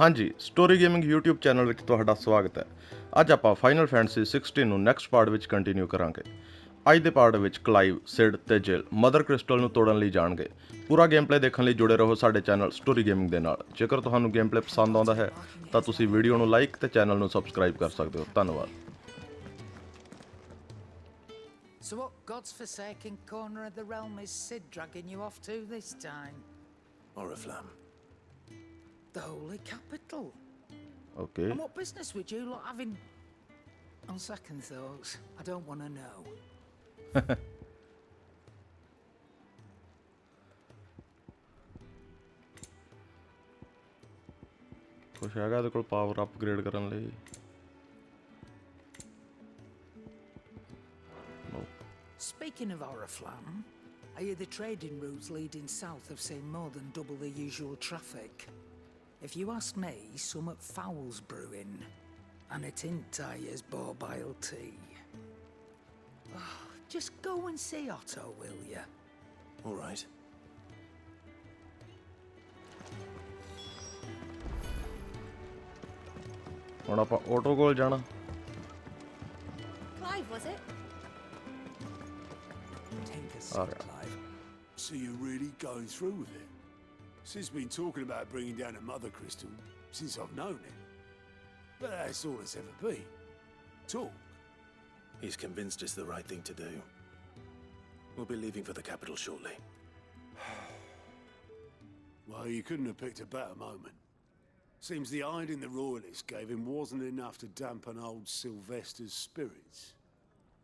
ਹਾਂਜੀ, story gaming YouTube channel ਵਿੱਚ ਤੁਹਾਡਾ ਸਵਾਗਤ ਹੈ। ਅੱਜ ਆਪਾਂ ਫਾਈਨਲ ਫੈਂਟਸੀ 16 ਨੂੰ ਨੈਕਸਟ ਪਾਰਟ ਵਿੱਚ ਕੰਟੀਨਿਊ ਕਰਾਂਗੇ। ਅੱਜ ਦੇ ਪਾਰਟ ਵਿੱਚ ਕਲਾਈਵ, ਸਿਡ ਤੇ ਜਿਲ ਮਦਰ ਕ੍ਰਿਸਟਲ ਨੂੰ ਤੋੜਨ ਲਈ ਜਾਣਗੇ। ਪੂਰਾ ਗੇਮਪਲੇ ਦੇਖਣ ਲਈ ਜੁੜੇ ਰਹੋ ਸਾਡੇ ਚੈਨਲ ਸਟੋਰੀ ਗੇਮਿੰਗ ਦੇ ਨਾਲ। ਜੇਕਰ ਤੁਹਾਨੂੰ ਗੇਮਪਲੇ ਪਸੰਦ ਆਉਂਦਾ ਹੈ ਤਾਂ ਤੁਸੀਂ ਵੀਡੀਓ ਨੂੰ ਲਾਈਕ ਤੇ ਚੈਨਲ ਨੂੰ ਸਬਸਕ੍ਰਾਈਬ ਕਰ ਸਕਦੇ ਹੋ। ਧੰਨਵਾਦ। So what God's forsaken corner of the realm is Sid dragging you off to this time? Oriflamme. The holy capital. Okay. And what business would you lot having? On second thoughts, I don't want to know. ਕੁਛ ਹੈਗਾ ਇਹਦੇ ਕੋਲ power upgrade ਕਰਨ ਲਈ? Speaking of Oriflamme, I hear the trading routes leading south have seen more than double the usual traffic. If you ask me, somewhat foul's brewing. And it ain't Tyre's borbile tea. Oh, just go and see Otto, will you? All right. ਹੁਣ ਆਪਾਂ auto ਕੋਲ ਜਾਣਾ। Clive, was it? Take a seat, Clive. So you're really going through with it? Sid's been talking about bringing down a mother crystal since I've known him. But that's all it's ever been. Talk. He's convinced it's the right thing to do. We'll be leaving for the capital shortly. Well, you couldn't have picked a better moment. Seems the hiding the royalists gave him wasn't enough to dampen old Sylvester's spirits.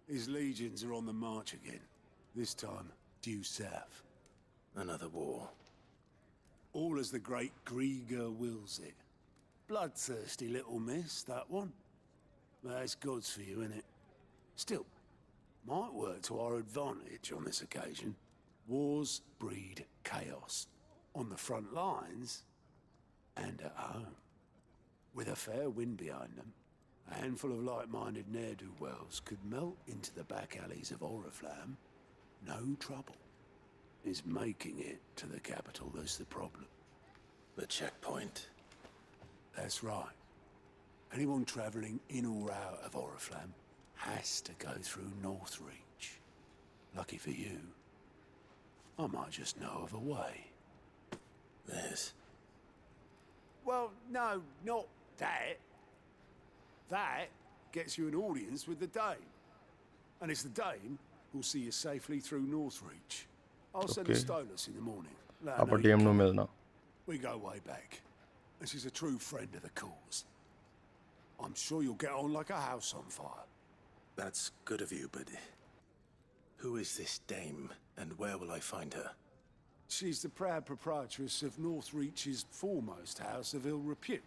His legions are on the march again, this time due south. Another war. All as the great Grieger wills it. Bloodthirsty little miss, that one. That's God's for you, innit? Still, might work to our advantage on this occasion. Wars breed chaos. On the front lines, and at home. With a fair wind behind them, a handful of like-minded ne'er-do-wells could melt into the back alleys of Oriflamme. No trouble. It's making it to the capital that's the problem. The checkpoint. That's right. Anyone travelling in or out of Oriflamme has to go through Northreach. Lucky for you, I might just know of a way. There's... Well, no, not that. That gets you an audience with the Dame. And it's the Dame who'll see you safely through Northreach. I'll send a Stolas in the morning. Let her ਆਪਾਂ know DM you're ਨੂੰ coming. ਮਿਲਣਾ। We go way back. And she's a true friend of the cause. I'm sure you'll get on like a house on fire. That's good of you, but... Who is this dame, and where will I find her? She's the proud proprietress of Northreach's foremost house of ill repute,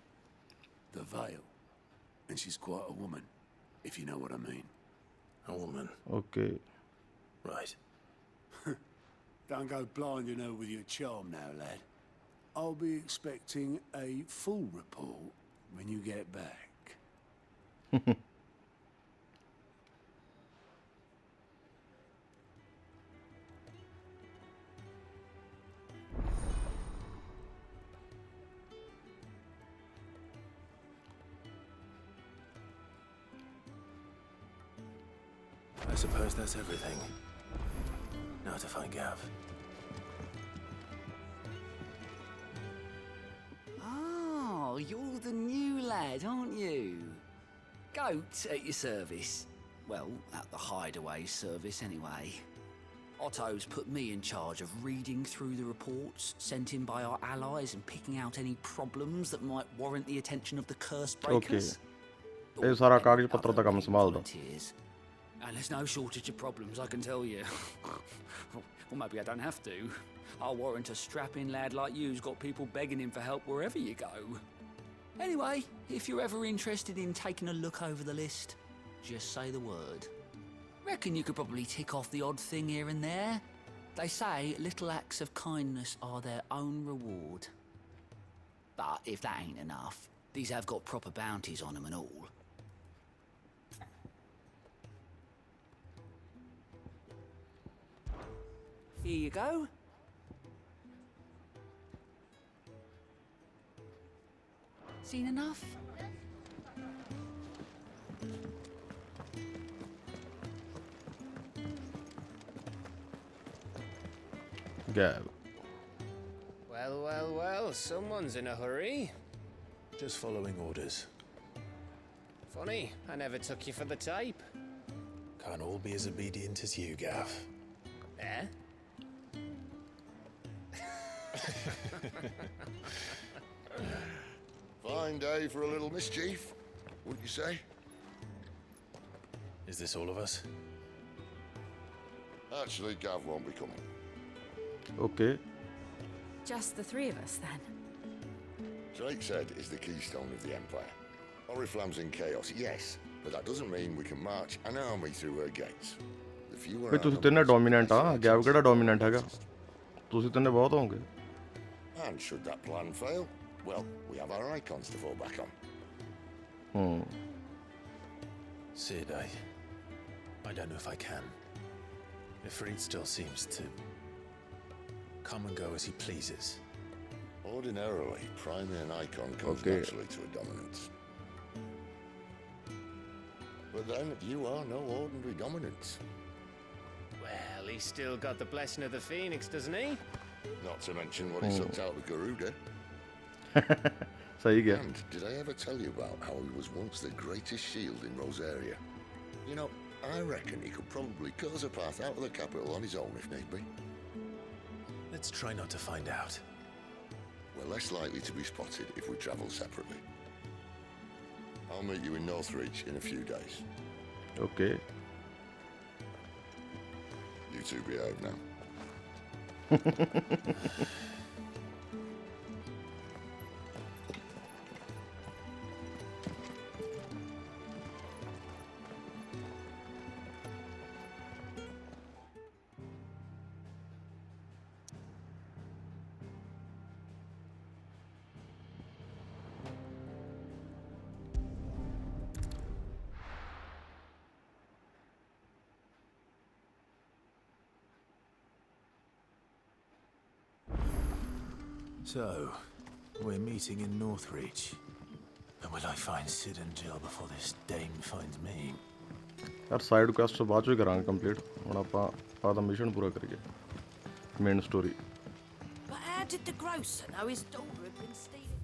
the Vale. And she's quite a woman, if you know what I mean. A woman. Okay. Right. Don't go blinding her with your charm now, lad. I'll be expecting a full report when you get back. I suppose that's everything. Now to find Gav. Oh, you're the new lad, aren't you? Goat at your service. Well, at the hideaway service anyway. Otto's put me in charge of reading through the reports sent in by our allies and picking out any problems that might warrant the attention of the curse breakers. ਇਹ ਸਾਰਾ ਕਾਗਜ਼ ਪੱਤਰ ਦਾ ਕੰਮ ਸੰਭਾਲਦਾ। Volunteers. And there's no shortage of problems, I can tell you. Well, maybe I don't have to. I'll warrant a strapping lad like you's got people begging him for help wherever you go. Anyway, if you're ever interested in taking a look over the list, just say the word. Reckon you could probably tick off the odd thing here and there. They say little acts of kindness are their own reward. But if that ain't enough, these have got proper bounties on them and all. Here you go. Seen enough? Gab. Well, well, well, someone's in a hurry. Just following orders. Funny, I never took you for the type. Can't all be as obedient as you, Gav. Eh? Fine day for a little mischief, wouldn't you say? Is this all of us? Actually, Gav won't be coming. Okay. Just the three of us, then. Drake said is the keystone of the Empire. Oriflamme's in chaos, yes, but that doesn't mean we can march an army through her gates. The fewer ਵੀ ਤੁਸੀਂ ਤਿੰਨੇ dominant ਆ gap ਕਿਹੜਾ dominant ਹੈਗਾ ਤੁਸੀਂ ਤਿੰਨੇ ਬਹੁਤ ਹੋਵੋਗੇ And should that plan fail, well, we have our Eikons to fall back on. Sid, I don't know if I can. Ifrit still seems to come and go as he pleases. Ordinarily, primary and Eikon comes Okay. naturally to a dominance. But then, you are no ordinary dominance. Well, he's still got the blessing of the Phoenix, doesn't he? Not to mention what he sucked out of Garuda. ਸਹੀ ਗਿਆ And did I ever tell you about how he was once the greatest shield in Rosaria? You know, I reckon he could probably cause a path out of the capital on his own if need be. Let's try not to find out. We're less likely to be spotted if we travel separately. I'll meet you in Northreach in a few days. Okay You two behave now. So, we're meeting in Northreach. And will I find Sid and Jill before this dame finds me? ਯਾਰ side quest ਬਾਅਦ ਚੋਂ ਹੀ ਕਰਾਂਗੇ complete ਹੁਣ ਆਪਾਂ ਆਪਦਾ mission ਪੂਰਾ ਕਰੀਏ main story But how did the grocer know his daughter had been stealing?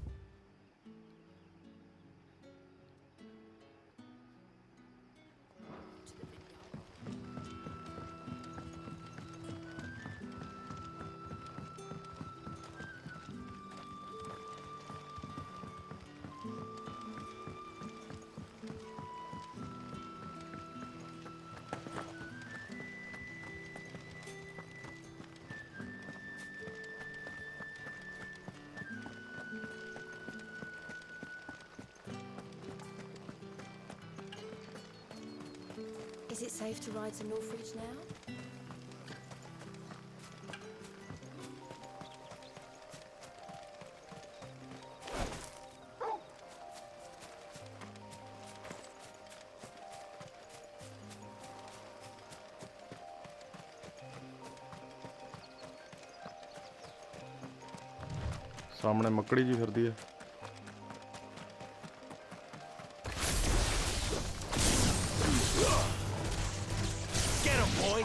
Is it safe to ride to Northreach now? ਸਾਹਮਣੇ ਮੱਕੜੀ ਜੀ ਫਿਰਦੀ ਹੈ Get him, boy!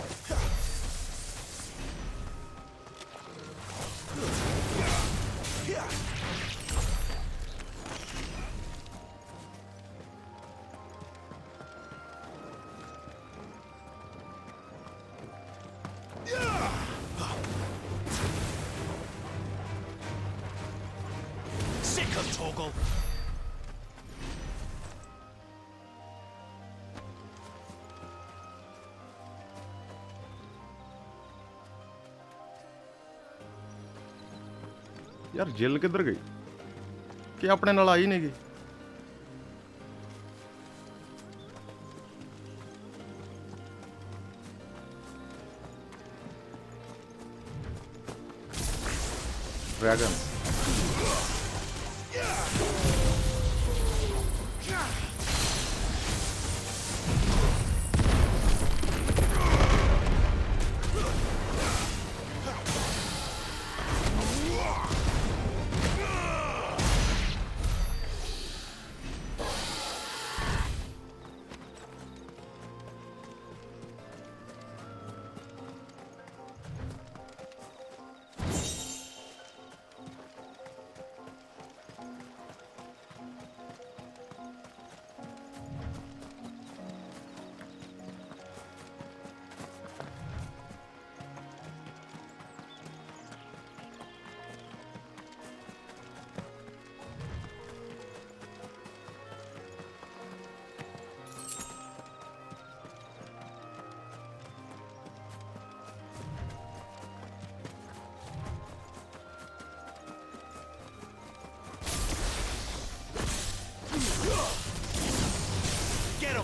Sick of Toggle! ਯਾਰ ਜਿੱਲ ਕਿੱਧਰ ਗਈ ਕਿ ਆਪਣੇ ਨਾਲ ਆਈ ਨਹੀਂ ਗਈ dragon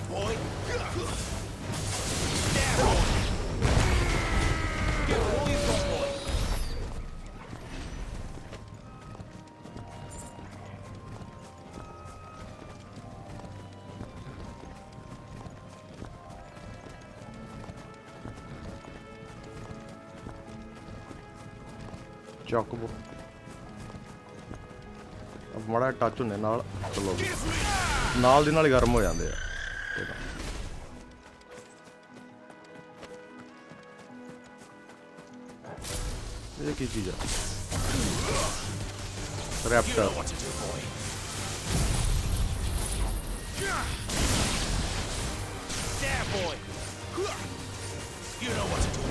boy! There, boy! Give him all you've got, boy! ਚੱਕ ਬੋ ਮਾੜਾ ਟੱਚ ਹੁੰਦੇ ਨਾਲ ਚਲੋ ਨਾਲ ਦੀ ਨਾਲ ਹੀ ਗਰਮ ਹੋ ਜਾਂਦੇ ਆ ਇਹ ਕੀ ਚੀਜ਼ ਆ raptor There, boy! You know what to do.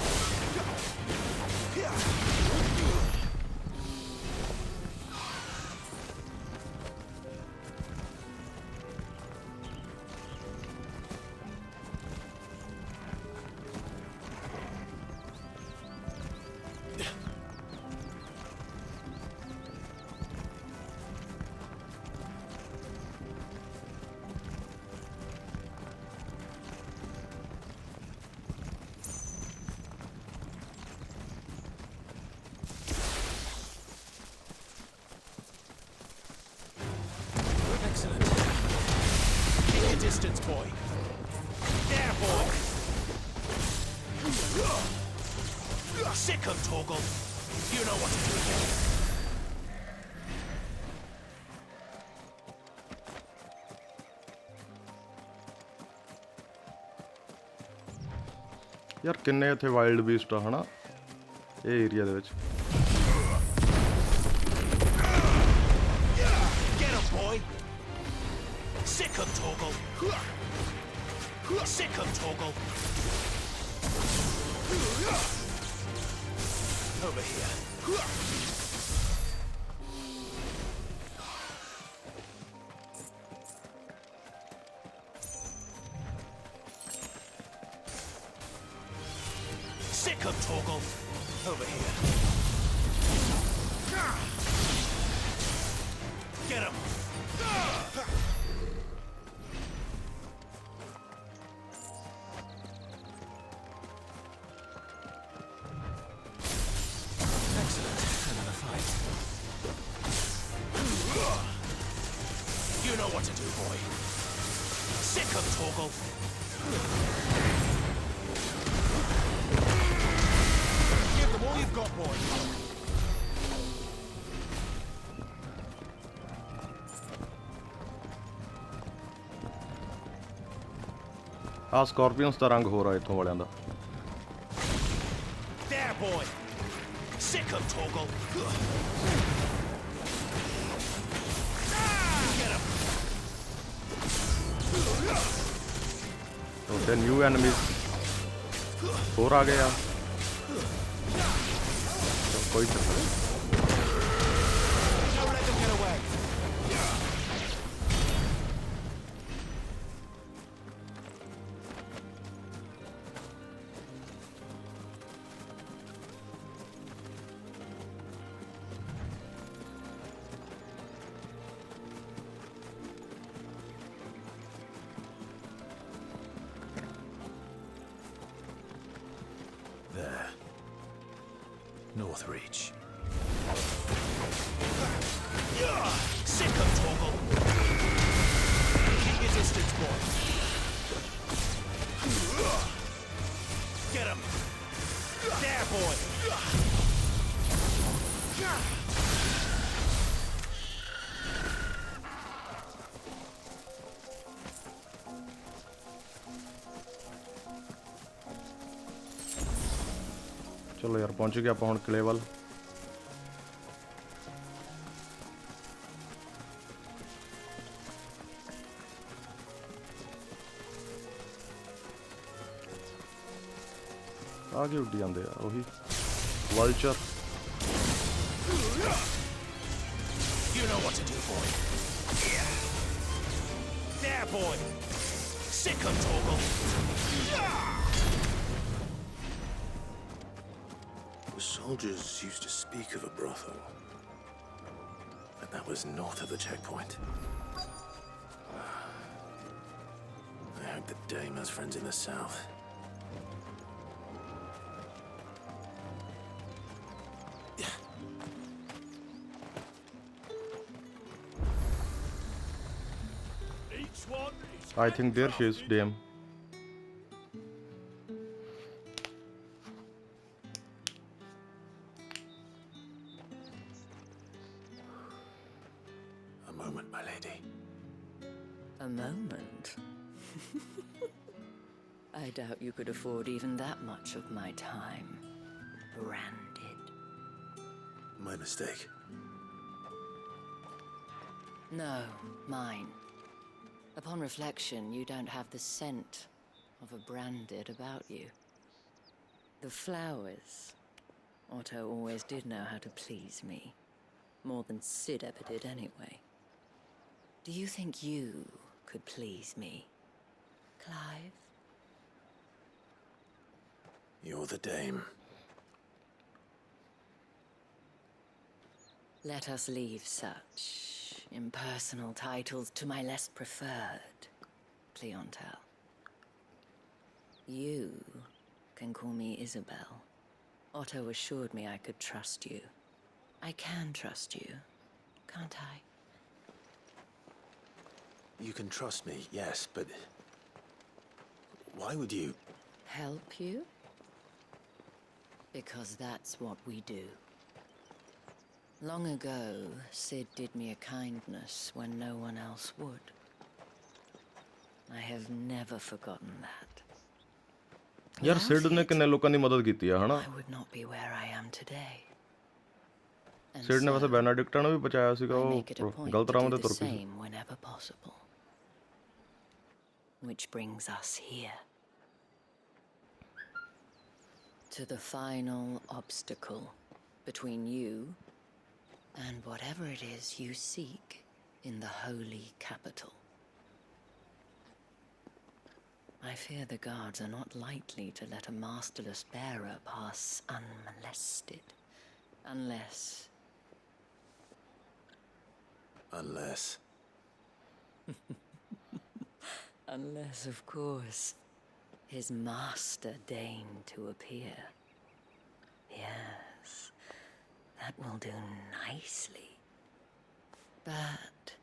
Distance, boy. There, boy. Sick of Torgal. You know what to do. ਯਾਰ ਕਿੰਨੇ ਇੱਥੇ ਵਾਈਲਡ ਬੀਸਟ ਆ ਹਨਾ ਇਹ ਏਰੀਆ ਦੇ ਵਿੱਚ Get him, boy. Sick of Torgal. Sick of Torgal. Over here. Sick of Torgal. Over here. Get him. You know what to do, boy. Sick of Torgal. Give them all you've got, boy. ਆ ਸਕੋਰਪੀਅਨਸ ਦਾ ਰੰਗ ਹੋ ਰਿਹਾ ਇੱਥੋਂ ਵਾਲਿਆਂ ਦਾ There, boy. Sick of Torgal. ਤੇ new enemies ਹੋਰ ਆ ਗਏ ਆ ਕੋਈ ਚੱਕਰ ਨਹੀਂ Don't let them get away. There. Northreach. Sick of Torgal. Keep your distance, boy. Get him. There, boy. ਚਲੋ ਯਾਰ ਪਹੁੰਚ ਗਏ ਆਪਾਂ ਹੁਣ ਕਿਲੇ ਵੱਲ ਆਗੇ ਉੱਡੀ ਜਾਂਦੇ ਆ ਉਹੀ ਵਲਚਰ You know what to do, boy. There, boy. Sick of Torgal. The soldiers used to speak of a brothel, but that was north of the checkpoint. I hope the dame has friends in the south. I think there she is, dame. A moment, my lady. A moment? I doubt you could afford even that much of my time. Branded. My mistake. No, mine. Upon reflection, you don't have the scent of a branded about you. The flowers. Otto always did know how to please me. More than Sid ever did anyway. Do you think you could please me, Clive? You're the dame. Let us leave such impersonal titles to my less preferred clientele. You can call me Isabelle. Otto assured me I could trust you. I can trust you, can't I? You can trust me, yes, but... why would you... Help you? Because that's what we do. Long ago, Sid did me a kindness when no one else would. I have never forgotten that. यार सिड ने किन्ने लोगों की मदद की है ना? I would not be where I am today. Sid ने वैसे बेनेडिक्टा ने भी बचाया सीगा वो गलत राह में तुर पई सी. Whenever possible. Which brings us here. To the final obstacle between you and whatever it is you seek in the holy capital. I fear the guards are not likely to let a masterless bearer pass unmolested. Unless... Unless... Unless, of course, his master deigned to appear. Yes, that will do nicely. But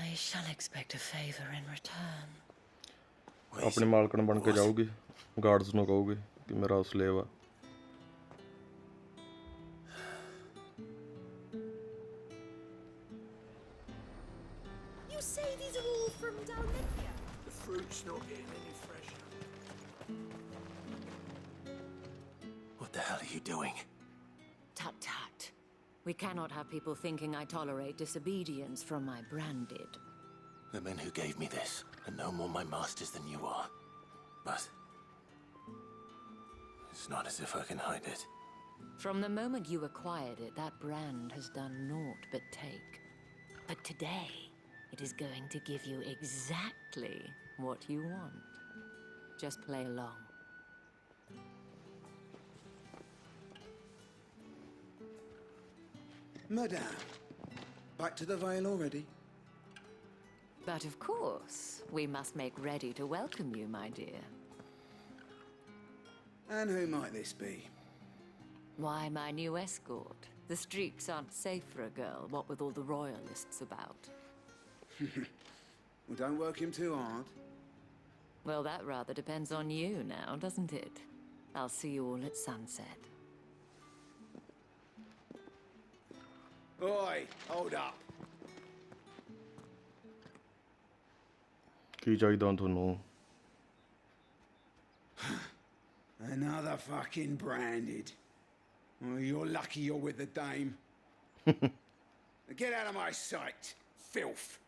I shall expect a favor in return. अपनी मालकन बन के जाऊगी, guards no कहूगी कि मेरा slave है. You say these are all from down there? The fruit's not getting any fresher. What the hell are you doing? Tut tut. We cannot have people thinking I tolerate disobedience from my branded. The men who gave me this are no more my masters than you are. But... it's not as if I can hide it. From the moment you acquired it, that brand has done naught but take. But today, it is going to give you exactly what you want. Just play along. Madame, back to the Vale already? But of course, we must make ready to welcome you, my dear. And who might this be? Why, my new escort. The streets aren't safe for a girl, what with all the royalists about. Well, don't work him too hard. Well, that rather depends on you now, doesn't it? I'll see you all at sunset. Oi, hold up. की चाहिए ਤੁਹਾਨੂੰ? Another fucking branded. Oh, you're lucky you're with the dame. Get out of my sight, filth.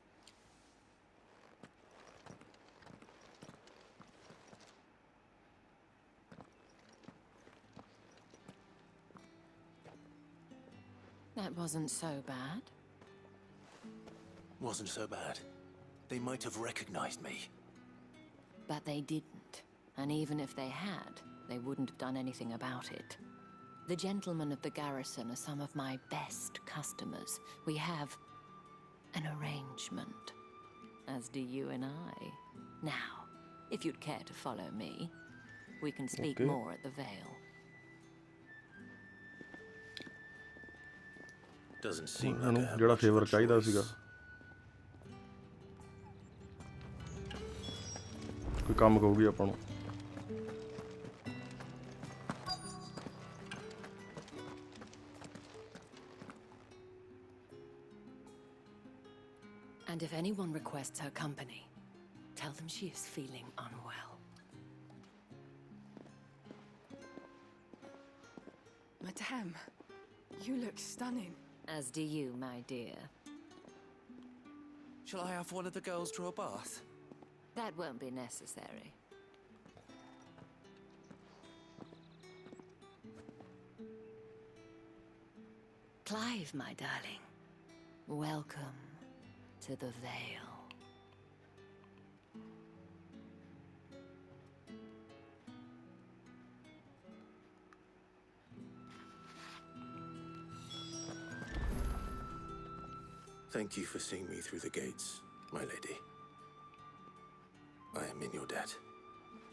That wasn't so bad. Wasn't so bad. They might have recognized me. But they didn't. And even if they had, they wouldn't have done anything about it. The gentlemen of the garrison are some of my best customers. We have an arrangement. as do you and I. Now, if you'd care to follow me, we can speak more at the Vale. Doesn't seem like I have ਜਿਹੜਾ much of a favour ਚਾਹੀਦਾ choice. ਸੀਗਾ ਕੋਈ ਕੰਮ ਕਹੂਗੀ ਆਪਾਂ ਨੂੰ And if anyone requests her company, tell them she is feeling unwell. Madame, you look stunning. As do you, my dear. Shall I have one of the girls draw a bath? That won't be necessary. Clive, my darling. Welcome to the Vale. Thank you for seeing me through the gates, my lady. I am in your debt.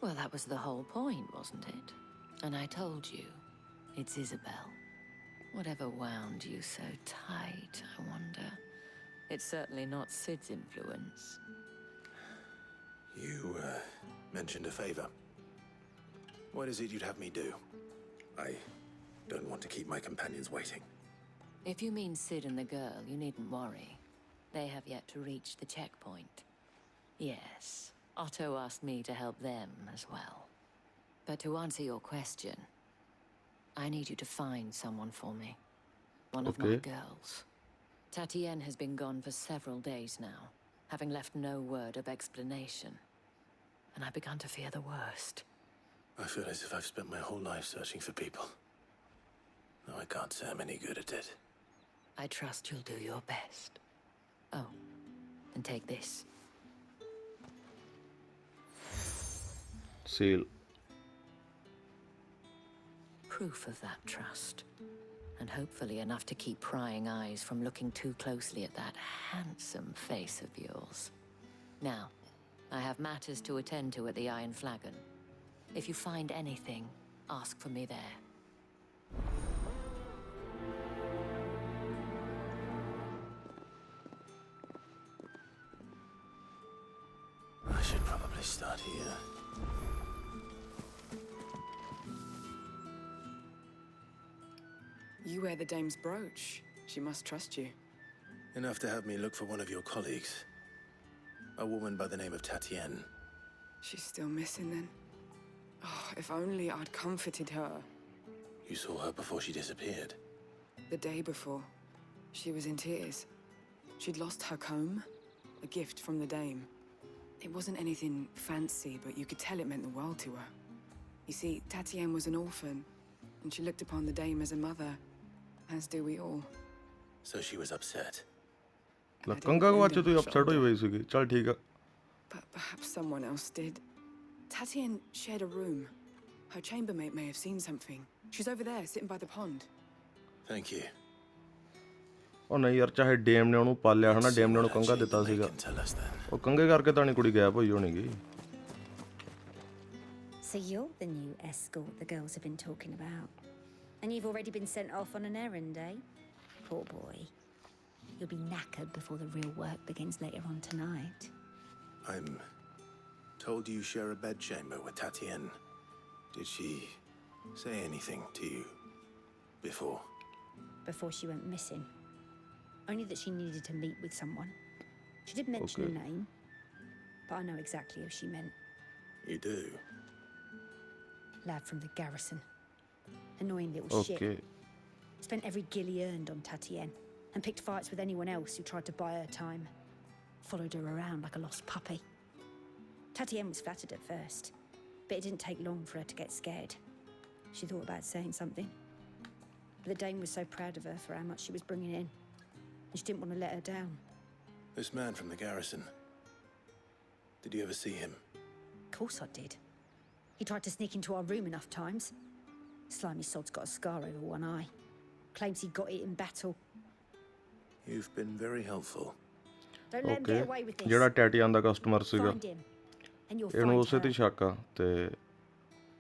Well, that was the whole point, wasn't it? And I told you, it's Isabelle. Whatever wound you so tight, I wonder. It's certainly not Sid's influence. You, mentioned a favor. What is it you'd have me do? I don't want to keep my companions waiting. If you mean Sid and the girl, you needn't worry. They have yet to reach the checkpoint. Yes, Otto asked me to help them as well. But to answer your question, I need you to find someone for me. One of my girls. Tatienne has been gone for several days now, having left no word of explanation. And I've begun to fear the worst. I feel as if I've spent my whole life searching for people. No, I can't say I'm any good at it. I trust you'll do your best. Oh, and take this. Seal. Proof of that trust. And hopefully enough to keep prying eyes from looking too closely at that handsome face of yours. Now, I have matters to attend to at the Iron Flagon. If you find anything, ask for me there. I should probably start here. You wear the dame's brooch. She must trust you. Enough to have me look for one of your colleagues. A woman by the name of Tatienne. She's still missing then. Oh, if only I'd comforted her. You saw her before she disappeared? The day before. She was in tears. She'd lost her comb, a gift from the dame. It wasn't anything fancy, but you could tell it meant the world to her. You see, Tatienne was an orphan, and she looked upon the dame as a mother, as do we all. So she was upset. ਕੰਗਾ ਗਵਾਚ ਤੂੰ upset ਹੋਈ ਹੋਈ ਸੀਗੀ ਚਲ ਠੀਕ ਆ But perhaps someone else did. Tatienne shared a room. Her chambermaid may have seen something. She's over there, sitting by the pond. Thank you. ਉਹ ਨਹੀਂ ਯਾਰ ਚਾਹੇ ਡੇਮ ਨੇ ਉਹਨੂੰ ਪਾਲਿਆ ਹਨਾ ਡੇਮ ਨੇ ਉਹਨੂੰ ਕੰਗਾ ਦਿੱਤਾ ਸੀਗਾ ਉਹ ਕੰਗੇ ਕਰਕੇ ਤਾਂ ਨਹੀਂ ਕੁੜੀ ਗਾਇਬ ਹੋਈ ਹੋਣੀਗੀ So you're the new escort the girls have been talking about. And you've already been sent off on an errand, eh? Poor boy. You'll be knackered before the real work begins later on tonight. I'm told you share a bedchamber with Tatienne. Did she say anything to you before? Before she went missing. Only that she needed to meet with someone. She did mention a name, but I know exactly who she meant. You do? Lad from the garrison. Annoying little shit. Spent every guil he earned on Tatienne, and picked fights with anyone else who tried to buy her time. Followed her around like a lost puppy. Tatienne was flattered at first, but it didn't take long for her to get scared. She thought about saying something, but the dame was so proud of her for how much she was bringing in, and she didn't want to let her down. This man from the garrison. Did you ever see him? Of course I did. He tried to sneak into our room enough times. Slimy sod's got a scar over one eye. Claims he got it in battle. You've been very helpful. Don't let him okay get away with this. ਜਿਹੜਾ ਟੈਟੀਆਂ ਦਾ customer ਸੀਗਾ Find him, and you'll ਇਹਨੂੰ find ਉਸੇ ਤੇ her. ਸ਼ੱਕ ਆ ਤੇ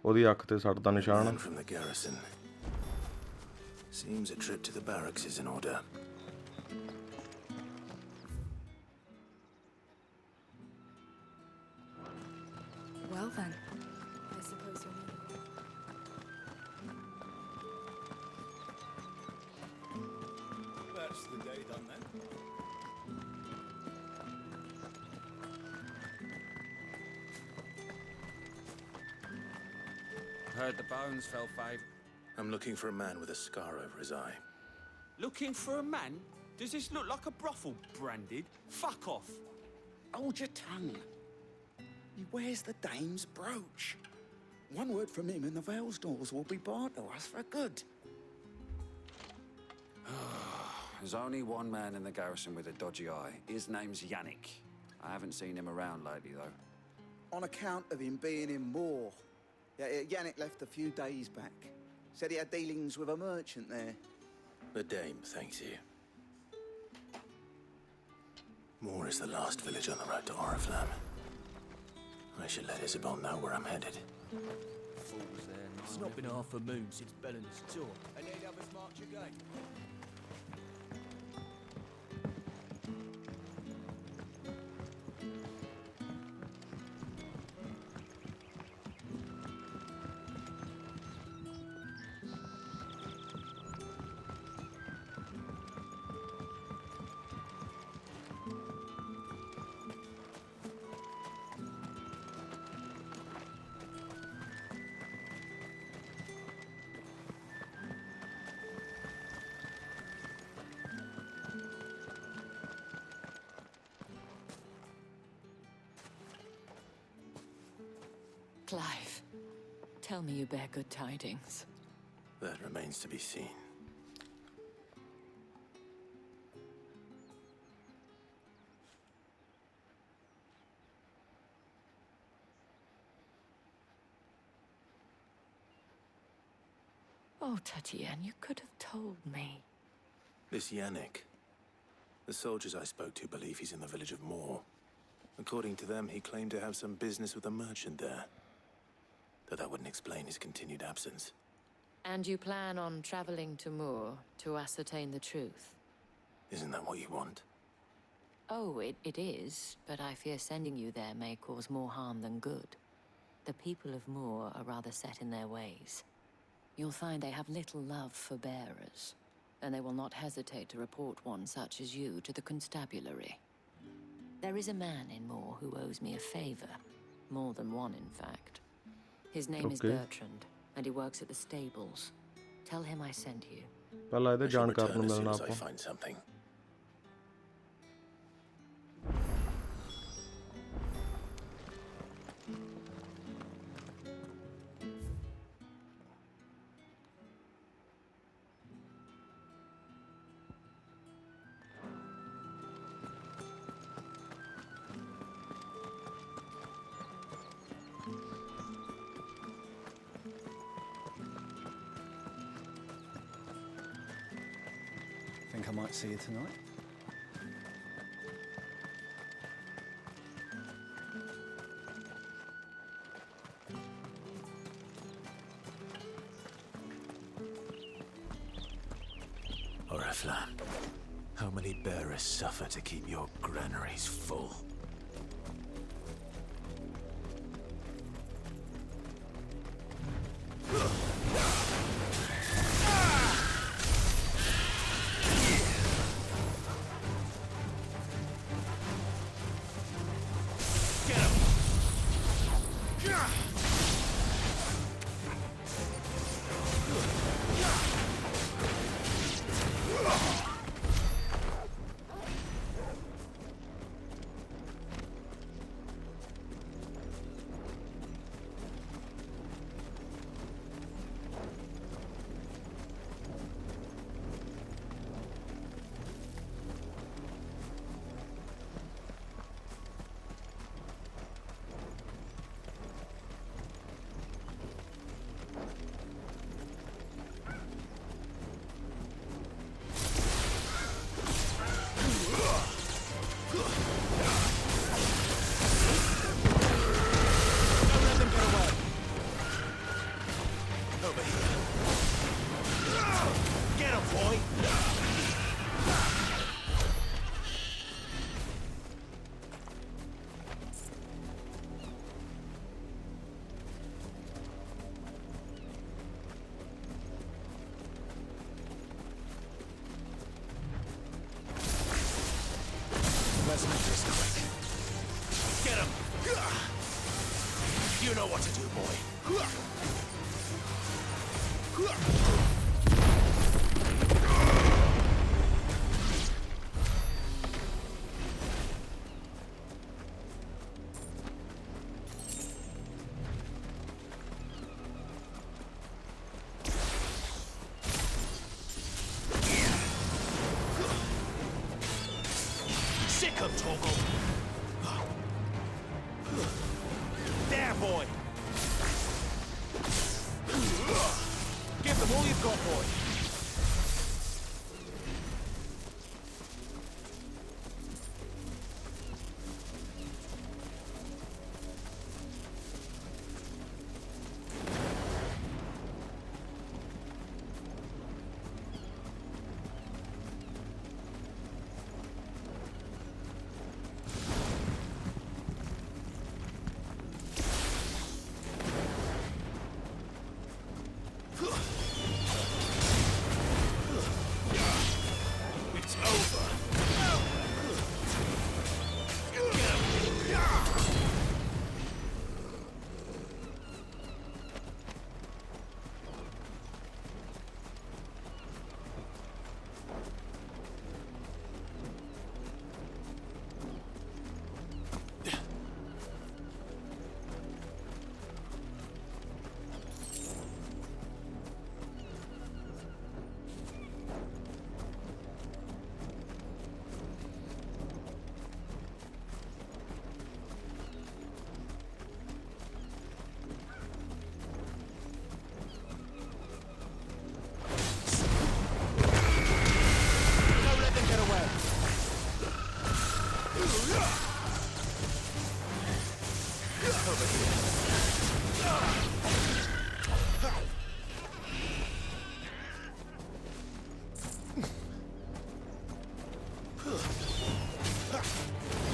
ਉਹਦੀ ਅੱਖ ਤੇ ਸੱਟ ਦਾ ਨਿਸ਼ਾਨ ਆ। Man from the garrison. Seems a trip to the barracks is in order. Well then, I suppose you'll need. That's the day done then. Heard the bones fell favour. I'm looking for a man with a scar over his eye. Looking for a man? Does this look like a brothel, Branded? Fuck off. Hold your tongue. He wears the dame's brooch. One word from him and the Vale's doors will be barred to us for good. There's only one man in the garrison with a dodgy eye. His name's Yannick. I haven't seen him around lately, though. On account of him being in Moor. Yeah, Yannick left a few days back. Said he had dealings with a merchant there. The dame thanks you. Moor is the last village on the road to Oriflamme. I should let Isabelle know where I'm headed. Fools there. It's not been half a moon since Bellen's tour. And any others march again. Clive, tell me you bear good tidings. That remains to be seen. Oh, Tatienne, you could have told me. This Yannick. The soldiers I spoke to believe he's in the village of Moor. According to them, he claimed to have some business with a merchant there. Though that wouldn't explain his continued absence. And you plan on traveling to Moor to ascertain the truth? Isn't that what you want? Oh, it is, but I fear sending you there may cause more harm than good. The people of Moor are rather set in their ways. You'll find they have little love for bearers, and they will not hesitate to report one such as you to the constabulary. There is a man in Moor who owes me a favor. More than one, in fact. His name is Bertrand, and he works at the stables. Tell him I sent you. ਪਹਿਲਾਂ ਇਹਦੇ I shall ਜਾਣਕਾਰ return ਨੂੰ as soon ਮਿਲਣਾ as I ਆਪਾਂ। find something. Think I might see you tonight? Oriflamme, how many bearers suffer to keep your granaries full? Let's make this quick. Get him! You know what to do, boy. Sick of Torgal. There, boy. Give them all you've got, boy.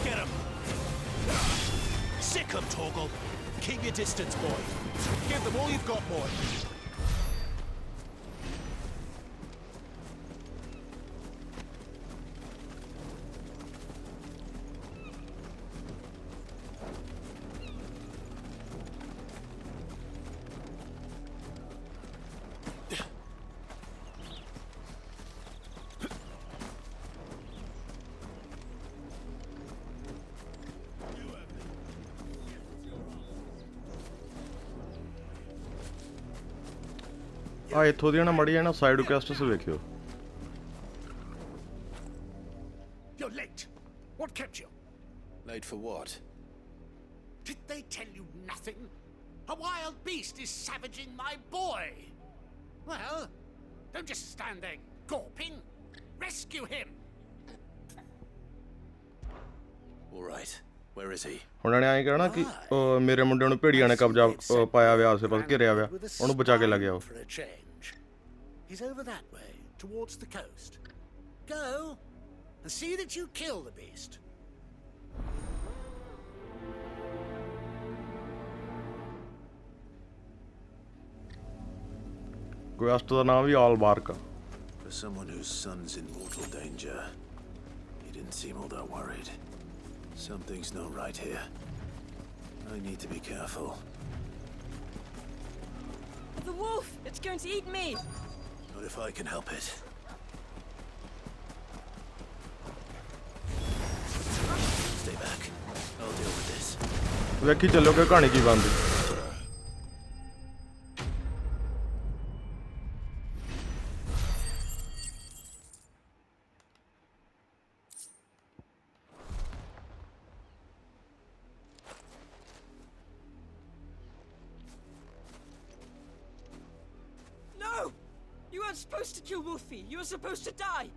Get him! Sick 'em, Torgal. Keep your distance, boy. Give them all you've got, boy. ਆ ਇੱਥੋਂ ਦੀਆਂ ਨਾ ਮੜੀਆਂ ਨਾ side ਕੁਐਸਟਸ ਵੇਖਿਓ। You're late. What kept you? Late for what? Did they tell you nothing? A wild beast is savaging my boy. Well, don't just stand there gawping. Rescue him. All right. Where is he? ਉਹਨਾਂ ਨੇ ਐਂ ਕਹਿਣਾ ਕਿ ਮੇਰੇ ਮੁੰਡੇ ਨੂੰ ਭੇੜੀਆਂ ਨੇ ਕਬਜ਼ਾ ਪਾਇਆ ਹੋਇਆ, ਆਸੇ ਪਾਸੇ ਘਿਰਿਆ ਹੋਇਆ, ਉਹਨੂੰ ਬਚਾ ਕੇ ਲੱਗਿਆ ਉਹ। He's over that way, towards the coast. Go and see that you kill the beast. Quest ਦਾ ਨਾਮ ਵੀ ਆਲ ਬਾਰਕ। For someone whose son's in mortal danger, he didn't seem all that worried. Something's not right here. I need to be careful. The wolf! It's going to eat me! Not if I can help it. Stay back. I'll deal with this. ਵੇਖੀ ਚੱਲਿਓ ਕਿ ਕਹਾਣੀ ਕੀ ਬਣਦੀ। Supposed to kill Wolfie. You were supposed to die.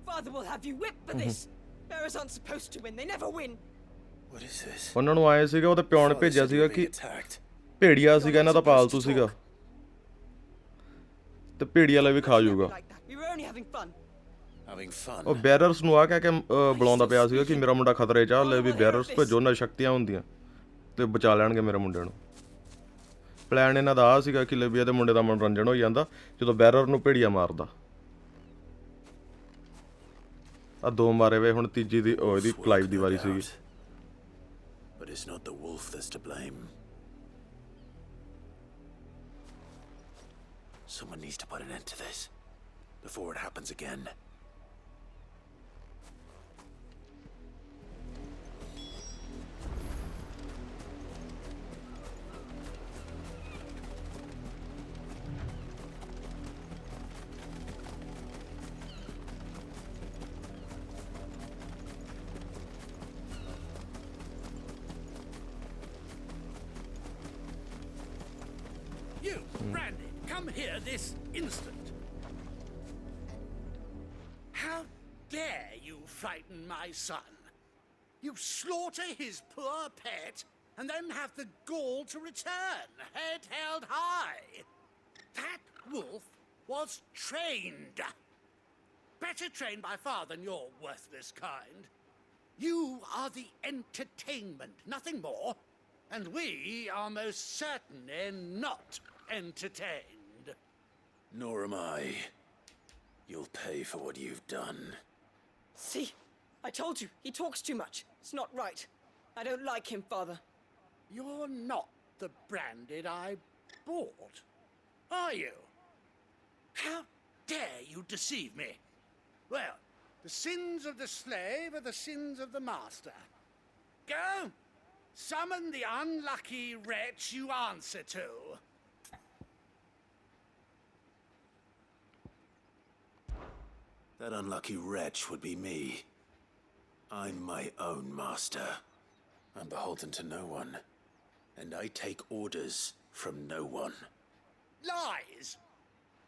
Father will have you whipped for this. Bearers aren't supposed to win. They never win. What is this? ਉਹਨਾਂ ਨੂੰ ਆਏ ਸੀਗਾ, ਉਹਦੇ ਪਿਓ ਨੇ ਭੇਜਿਆ ਸੀਗਾ ਕਿ ਭੇੜੀਆ ਸੀਗਾ ਇਹਨਾਂ ਦਾ ਪਾਲਤੂ ਸੀਗਾ ਤੇ ਭੇੜੀਆ ਲਈ ਵੀ ਖਾ ਜਾਊਗਾ। We were only having fun. Having fun. ਉਹ ਬੈਰਰਸ ਨੂੰ ਆ ਕਹਿ ਕੇ ਬੁਲਾਉਂਦਾ ਪਿਆ ਸੀਗਾ ਕਿ ਮੇਰਾ ਮੁੰਡਾ ਖਤਰੇ 'ਚ ਆ, ਲੈ ਵੀ ਬੈਰਰਸ ਭੇਜੋ, ਉਹਨਾਂ ਸ਼ਕਤੀਆਂ ਹੁੰਦੀਆਂ ਤੇ ਬਚਾ ਲੈਣਗੇ ਮੇਰੇ ਮੁੰਡੇ ਨੂੰ। ਪਲਾਨ ਇਹਨਾਂ ਦਾ ਆ ਸੀਗਾ ਕਿ ਲੈ ਵੀ ਇਹਦੇ ਮੁੰਡੇ ਦਾ ਮਨੋਰੰਜਨ ਹੋ ਜਾਂਦਾ ਜਦੋਂ ਬੈਰਰ ਨੂੰ ਭੇੜੀਆ ਮਾਰਦਾ। ਆ 2 ਮਾਰੇ ਵੇ, ਹੁਣ ਤੀਜੀ ਦੀ ਇਹਦੀ ਕਲਾਈਵ ਦੀ ਵਾਰੀ ਸੀਗੀ। But it's not the wolf that's to blame. Someone needs to put an end to this before it happens again. You, Randy, come here this instant. How dare you frighten my son? You slaughter his poor pet and then have the gall to return, head held high. That wolf was trained. Better trained by far than your worthless kind. You are the entertainment, nothing more. And we are most certainly not entertained. Nor am I. You'll pay for what you've done. See? I told you, he talks too much. It's not right. I don't like him, Father. You're not the branded I bought, are you? How dare you deceive me? Well, the sins of the slave are the sins of the master. Go! Summon the unlucky wretch you answer to. That unlucky wretch would be me. I'm my own master. I'm beholden to no one. And I take orders from no one. Lies!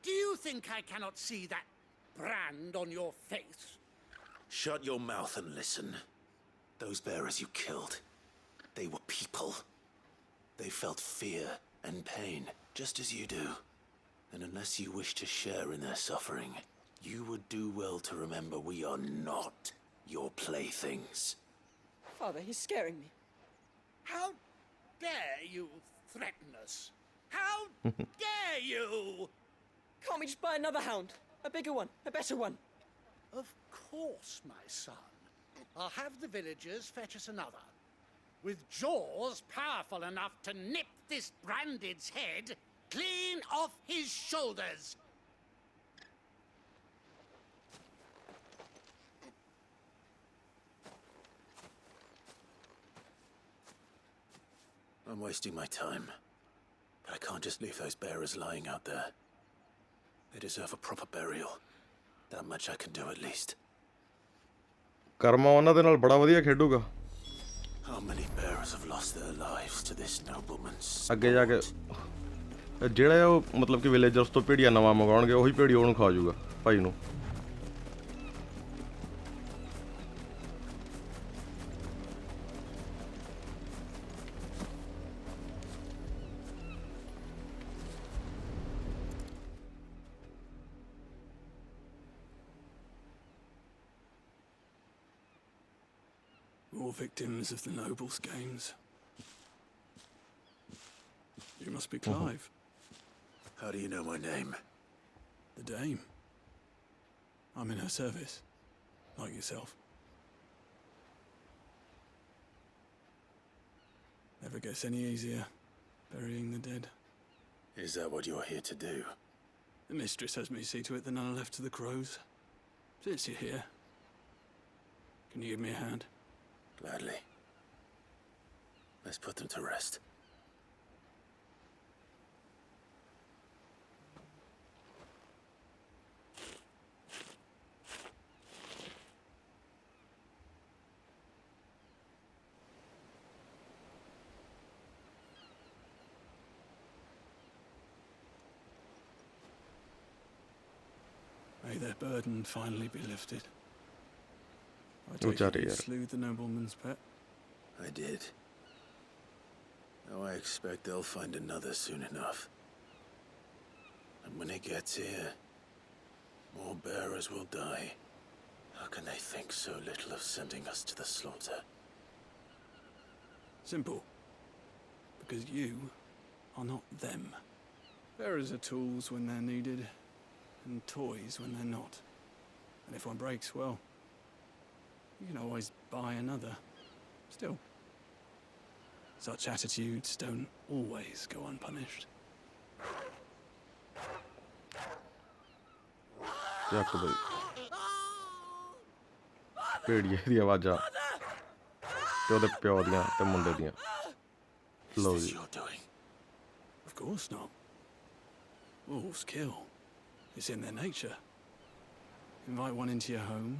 Do you think I cannot see that brand on your face? Shut your mouth and listen. Those bearers you killed, they were people. They felt fear and pain, just as you do. And unless you wish to share in their suffering, you would do well to remember we are not your playthings. Father, he's scaring me. How dare you threaten us? How dare you? Can't we just buy another hound? A bigger one, a better one. Of course, my son. I'll have the villagers fetch us another. With jaws powerful enough to nip this branded's head clean off his shoulders. I'm wasting my time. But I can't just leave those bearers lying out there. They deserve a proper burial. That much I can do at least. ਕਰਮਾ ਉਹਨਾਂ ਦੇ ਨਾਲ ਬੜਾ ਵਧੀਆ ਖੇਡੂਗਾ। How many bearers have lost their lives to this nobleman's ਅੱਗੇ ਜਾ ਕੇ ਜਿਹੜੇ ਉਹ ਮਤਲਬ ਕਿ ਵਿਲੇਜਰਸ ਤੋਂ ਭੇੜੀਆ ਨਵਾਂ ਮੰਗਾਉਣਗੇ ਉਹੀ ਭੇੜੀ ਉਹਨੂੰ ਖਾ ਜਾਊਗਾ ਭਾਈ ਨੂੰ। More victims of the nobles' games. You must be Clive. How do you know my name? The Dame. I'm in her service, like yourself. Never gets any easier, burying the dead. Is that what you're here to do? The mistress has me see to it that none are left to the crows. Since you're here, can you give me a hand? Gladly. Let's put them to rest. May their burden finally be lifted. I take it you slew the nobleman's pet? I did. Now I expect they'll find another soon enough. And when it gets here, more bearers will die. How can they think so little of sending us to the slaughter? Simple. Because you are not them. Bearers are tools when they're needed, and toys when they're not. And if one breaks, well, You can always buy another. Still, such attitudes don't always go unpunished. ਚੱਕ ਬਈ ਭੇੜੀਏ ਦੀ ਆਵਾਜ਼ਾਂ ਤੇ ਉਹਦੇ ਪਿਓ ਦੀਆਂ ਤੇ ਮੁੰਡੇ ਦੀਆਂ ਲਓ ਜੀ Of course not. Wolves kill. It's in their nature. Invite one into your home,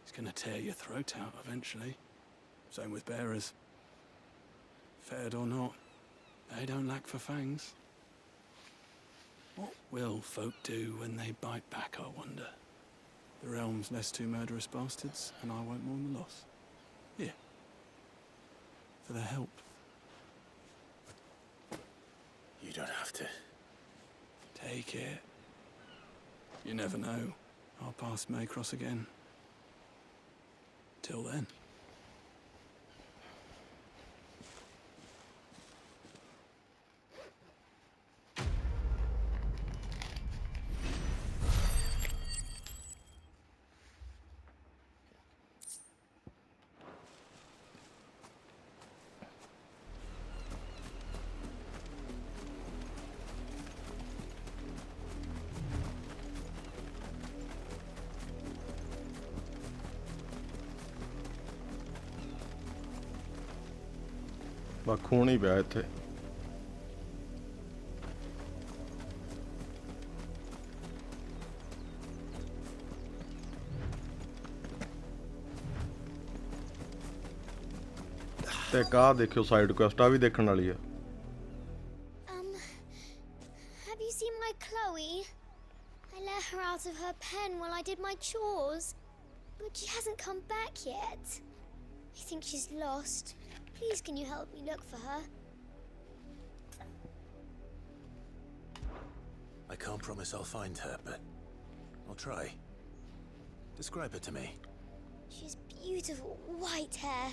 he's gonna tear your throat out eventually. Same with bearers. Fed or not, they don't lack for fangs. What will folk do when they bite back, I wonder? The realm's less two murderous bastards, and I won't mourn the loss. Here. For their help. You don't have to. Take it. You never know. Our paths may cross again. Till then. ਬਸ ਖੂਨ ਹੀ ਪਿਆ ਇੱਥੇ ਤੇ ਕਾ ਦੇਖਿਓ side quest ਆ ਵੀ ਦੇਖਣ ਵਾਲੀ ਆ Have you seen my Chloe? I let her out of her pen while I did my chores, but she hasn't come back yet. I think she's lost. Please, can you help me look for her? I can't promise I'll find her, but I'll try. Describe her to me. She has beautiful white hair.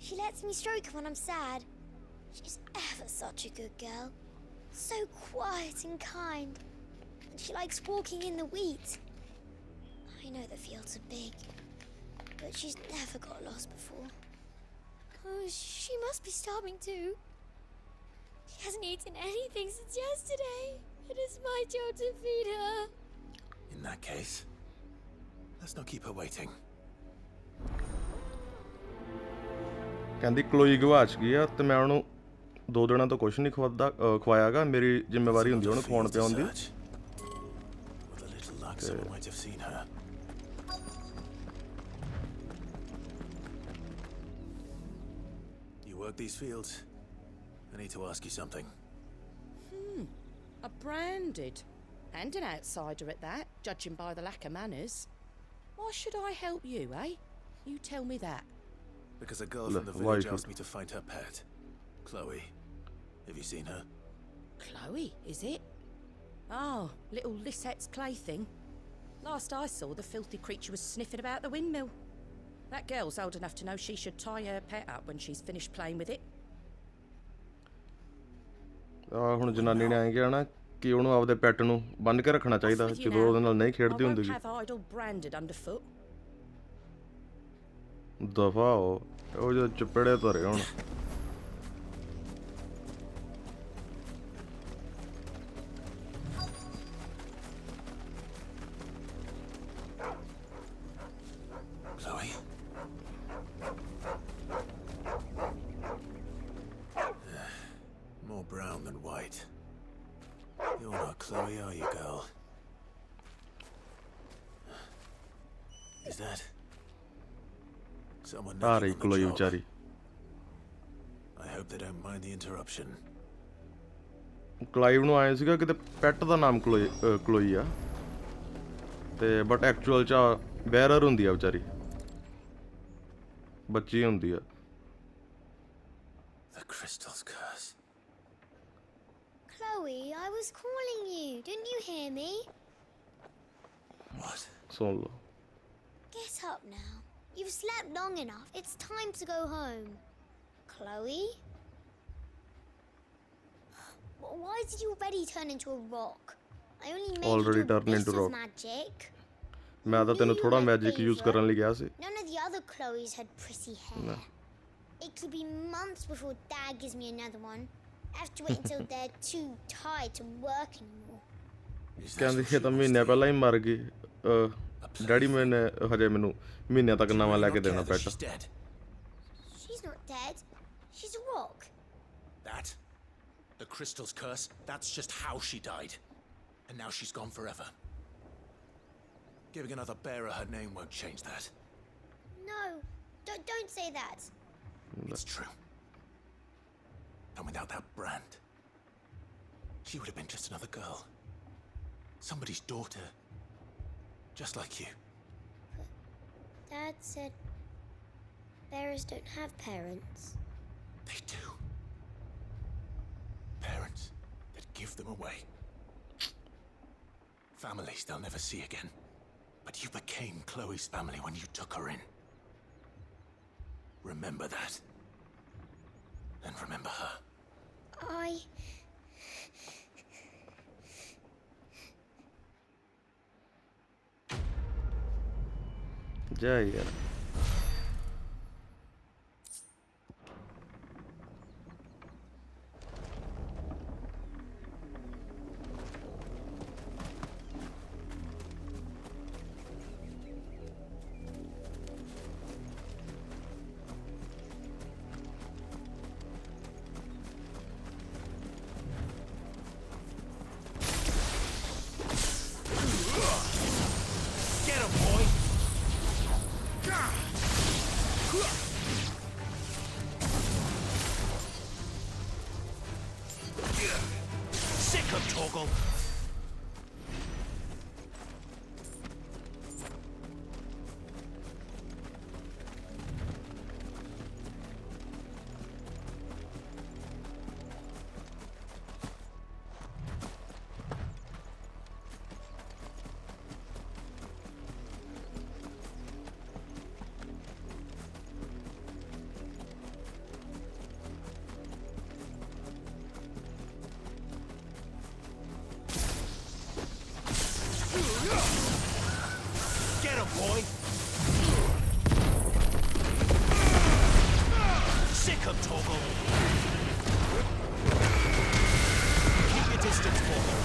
She lets me stroke her when I'm sad. She's ever such a good girl. So quiet and kind. And she likes walking in the wheat. I know the fields are big, but she's never got lost before. Oh, she must be starving too. She hasn't eaten anything since yesterday. It is my job to feed her. In that case, let's not keep her waiting. ਕਹਿੰਦੀ ਕਲੋਈ ਗਵਾਚ ਗਈ ਆ ਤੇ ਮੈਂ ਉਹਨੂੰ 2 ਦਿਨਾਂ ਤੋਂ ਕੁਝ ਨਹੀਂ ਖਵਾਇਆਗਾ ਮੇਰੀ ਜ਼ਿੰਮੇਵਾਰੀ ਹੁੰਦੀ ਉਹਨੂੰ ਖਵਾਉਣ ਪਿਆਉਣ ਦੀ Work these fields. I need to ask you something. A branded. And an outsider at that, judging by the lack of manners. Why should I help you, eh? You tell me that. Because a girl from the village asked me to find her pet. Chloe. Have you seen her? Chloe, is it? Oh, little Lisette's plaything. Last I saw, the filthy creature was sniffing about the windmill. That girl's old enough to know she should tie her pet up when she's finished playing with it. ਹੁਣ ਜਨਾਨੀ ਨੇ ਐਂ ਕਿਹਾ ਨਾ ਕਿ ਉਹਨੂੰ ਆਪਦੇ pet ਨੂੰ ਬੰਨ ਕੇ ਰੱਖਣਾ ਚਾਹੀਦਾ ਜਦੋਂ ਉਹਦੇ ਨਾਲ ਨਹੀਂ ਖੇਡਦੀ ਹੁੰਦੀ ਦਫਾ ਉਹ ਜੋ ਚਪੜੇ ਧਰੇ ਹੁਣ Chloe, are you, girl? Is that someone knocking on the job? I hope they don't mind the interruption. Clive ਨੂੰ ਆਇਆ ਸੀਗਾ ਕਿਤੇ ਪੈਟ ਦਾ ਨਾਮ ਕਲੋਈ ਆ ਤੇ ਬਟ ਐਕਚੁਅਲ ਚ ਬੈਰਰ ਹੁੰਦੀ ਆ ਵਿਚਾਰੀ ਬੱਚੀ ਹੁੰਦੀ ਆ The crystal's curse. Chloe, I was calling you. Didn't you hear me? What? ਸੁਣ ਲਓ Get up now. You've slept long enough. It's time to go home. Chloe? Why did you already turn into a rock? I only made you do a bit of magic. ਮੈਂ ਤਾਂ ਤੈਨੂੰ ਥੋੜਾ magic use ਕਰਨ ਲਈ ਗਿਆ ਸੀ। None of the other Chloes had pretty hair. It could be months before Dad gives me another one. I have to wait until they're too tired to work anymore. ਕਹਿੰਦੀ ਇਹ ਤਾਂ ਮਹੀਨੇ ਪਹਿਲਾਂ ਹੀ ਮਰ ਗਈ। ਡੈਡੀ ਮੈਨੇ ਹਜੇ ਮੈਨੂੰ ਮਹੀਨੇ ਤੱਕ ਨਵਾਂ ਲੈ ਕੇ ਦੇਣਾ pet. She's not dead. She's a rock. That? The crystal's curse? That's just how she died. And now she's gone forever. Giving another bearer her name won't change that. No, don't say that. It's true. And without that brand, she would have been just another girl. Somebody's daughter. Just like you. Dad said bearers don't have parents. They do. Parents that give them away. Families they'll never see again. But you became Chloe's family when you took her in. Remember that. And remember her. ਜਾ ਯਾਰ। Get him, boy! Sick him, Torgal! Keep your distance, Torgal.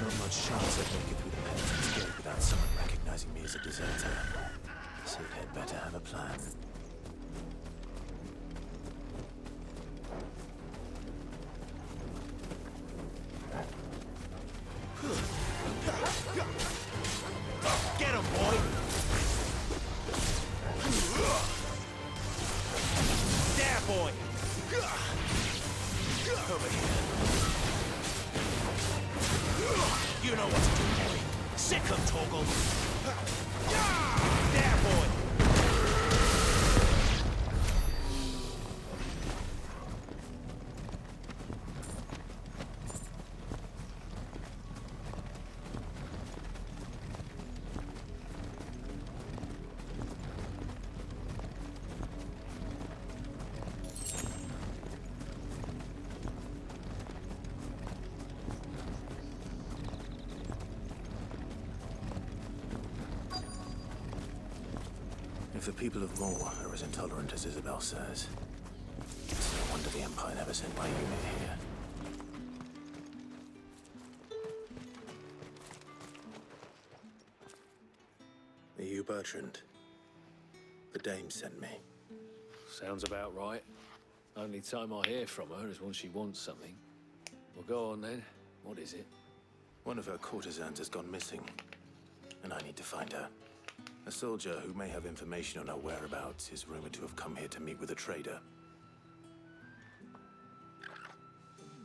Not much chance I'd make it through the Penitence Gate without someone recognizing me as a deserter. So you'd better have a plan. Get him, boy! There, boy! Over here. You know what to do, boy. Sick him, Torgal! There, boy! If the people of Moor are as intolerant as Isabelle says, it's no wonder the Empire never sent my unit here. Are you Bertrand? The dame sent me. Sounds about right. Only time I hear from her is when she wants something. Well, go on then. What is it? One of her courtesans has gone missing, and I need to find her. A soldier who may have information on her whereabouts is rumored to have come here to meet with a trader.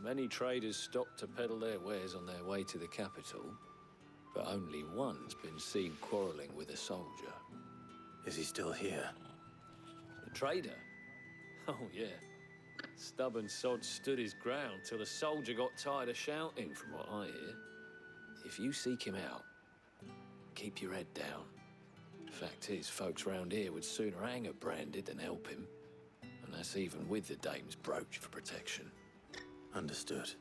Many traders stop to peddle their wares on their way to the capital, but only one's been seen quarreling with a soldier. Is he still here? The trader? Oh, yeah. Stubborn sod stood his ground till the soldier got tired of shouting, from what I hear. If you seek him out, keep your head down. Fact is, folks round here would sooner hang a branded than help him. And that's even with the dame's brooch for protection. Understood.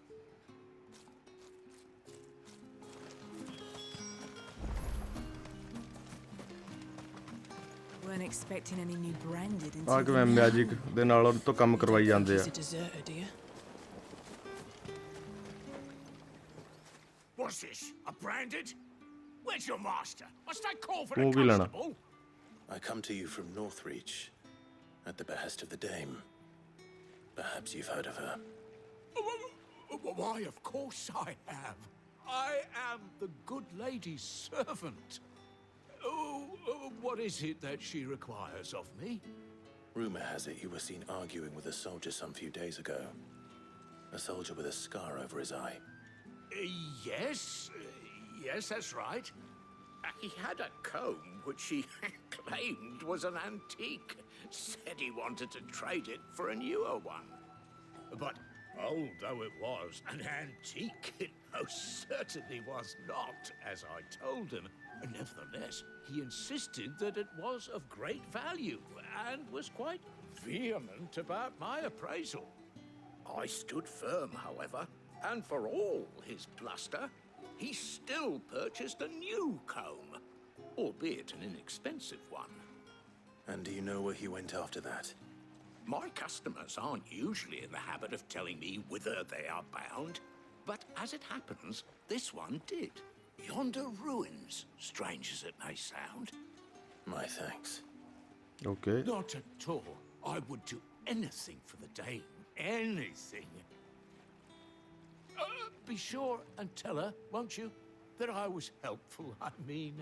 Weren't expecting any new branded ਆ until ਕਿਵੇਂ magic ਦੇ ਨਾਲ ਉਹ ਤੋਂ ਕੰਮ ਕਰਵਾਈ ਜਾਂਦੇ ਆ। What's this? A branded? Where's your master? Must I call for a ਤੂੰ ਕੀ ਲੈਣਾ? constable? I come to you from Northreach, at the behest of the dame. Perhaps you've heard of her. Why, of course I have. I am the good lady's servant. What is it that she requires of me? Rumor has it you were seen arguing with a soldier some few days ago. A soldier with a scar over his eye. Yes, that's right. He had a comb which he claimed was an antique. Said he wanted to trade it for a newer one. But old though it was, an antique it most certainly was not, as I told him. Nevertheless, he insisted that it was of great value and was quite vehement about my appraisal. I stood firm, however, and for all his bluster, he still purchased a new comb, albeit an inexpensive one. And do you know where he went after that? My customers aren't usually in the habit of telling me whither they are bound, but as it happens, this one did. Yonder ruins, strange as it may sound. My thanks. Okay. Not at all. I would do anything for the dame. Anything. Be sure and tell her, won't you, that I was helpful. I mean,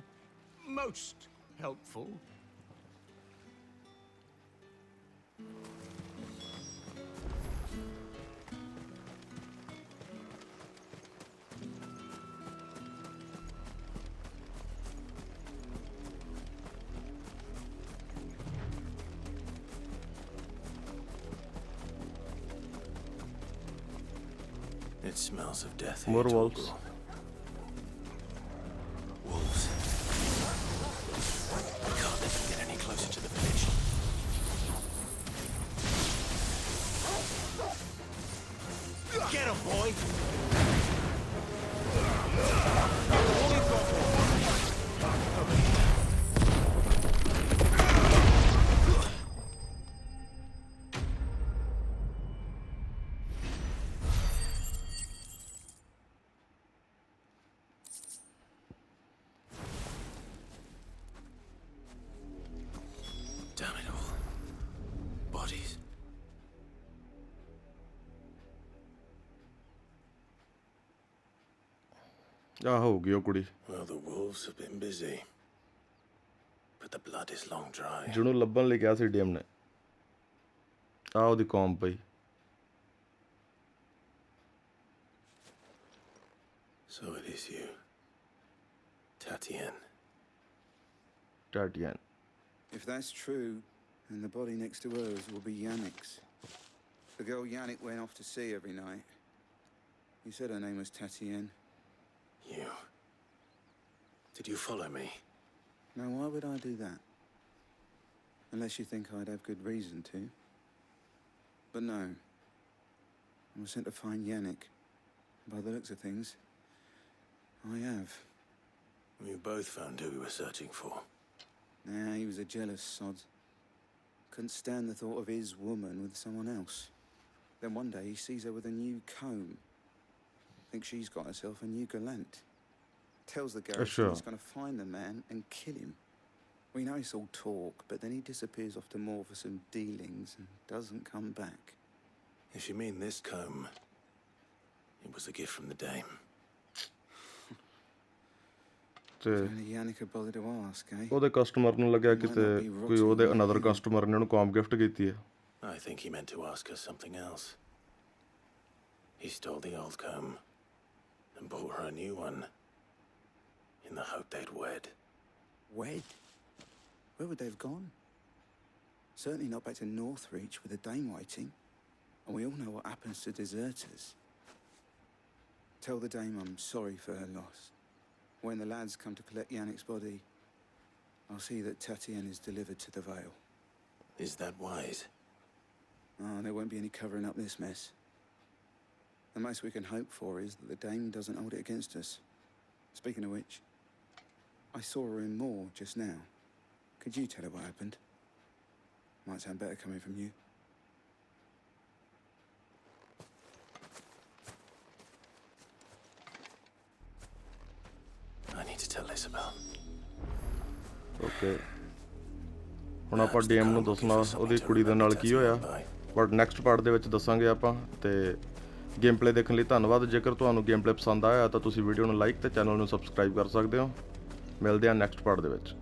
most helpful. It smells of death. More wolves. Wolves. We can't let them get any closer to the village. Get him, boy! Damn it all. Bodies. ਆ ਹੋਊਗੀ ਉਹ ਕੁੜੀ Well, the wolves have been busy. But the blood is long dry. ਜਿਹਨੂੰ ਲੱਭਣ ਲਈ ਕਿਹਾ ਸੀ DM ਨੇ ਆ ਉਹਦੀ ਕੌਮ ਪਈ So it is you. Tatienne. Tatienne. If that's true, then the body next to hers will be Yannick's. The girl Yannick went off to sea every night. He said her name was Tatienne. You. Did you follow me? Now, why would I do that? Unless you think I'd have good reason to. But no. I was sent to find Yannick. By the looks of things, I have. You both found who we were searching for. Nah, he was a jealous sod. Couldn't stand the thought of his woman with someone else. Then one day he sees her with a new comb. Thinks she's got herself a new gallant. Tells the garrison he's going to find the man and kill him. We know it's all talk, but then he disappears off to Moor for some dealings and doesn't come back. If you mean this comb, it was a gift from the dame. ਤੇ Yannick had bothered to ask, eh? ਉਹਦੇ customer ਨੂੰ ਲੱਗਿਆ ਕਿਤੇ ਕੋਈ ਉਹਦੇ another customer ਨੇ ਉਹਨੂੰ ਕੌਮ ਗਿਫਟ ਕੀਤੀ ਹੈ I think he meant to ask us something else. He stole the old comb and bought her a new one in the hope they'd wed. Wed? Where would they have gone? Certainly not back to Northreach with a dame waiting. And we all know what happens to deserters. Tell the dame I'm sorry for her loss. When the lads come to collect Yannick's body, I'll see that Tatienne is delivered to the Vale. Is that wise? Oh, there won't be any covering up this mess. The most we can hope for is that the dame doesn't hold it against us. Speaking of which, I saw her in Moor just now. Could you tell her what happened? Might sound better coming from you. I need to tell Isabelle. Okay ਹੁਣ ਆਪਾਂ DM ਨੂੰ ਦੱਸਣਾ ਉਹਦੀ ਕੁੜੀ ਦੇ ਨਾਲ ਕੀ ਹੋਇਆ, but next part ਦੇ ਵਿੱਚ ਦੱਸਾਂਗੇ ਆਪਾਂ। ਤੇ ਗੇਮ ਪਲੇ ਦੇਖਣ ਲਈ ਧੰਨਵਾਦ। ਜੇਕਰ ਤੁਹਾਨੂੰ ਗੇਮ ਪਲੇ ਪਸੰਦ ਆਇਆ ਤਾਂ ਤੁਸੀਂ ਵੀਡੀਓ ਨੂੰ ਲਾਈਕ ਤੇ ਚੈਨਲ ਨੂੰ ਸਬਸਕ੍ਰਾਈਬ ਕਰ ਸਕਦੇ ਹੋ। ਮਿਲਦੇ ਹਾਂ ਨੈਕਸਟ ਪਾਰਟ ਦੇ ਵਿੱਚ।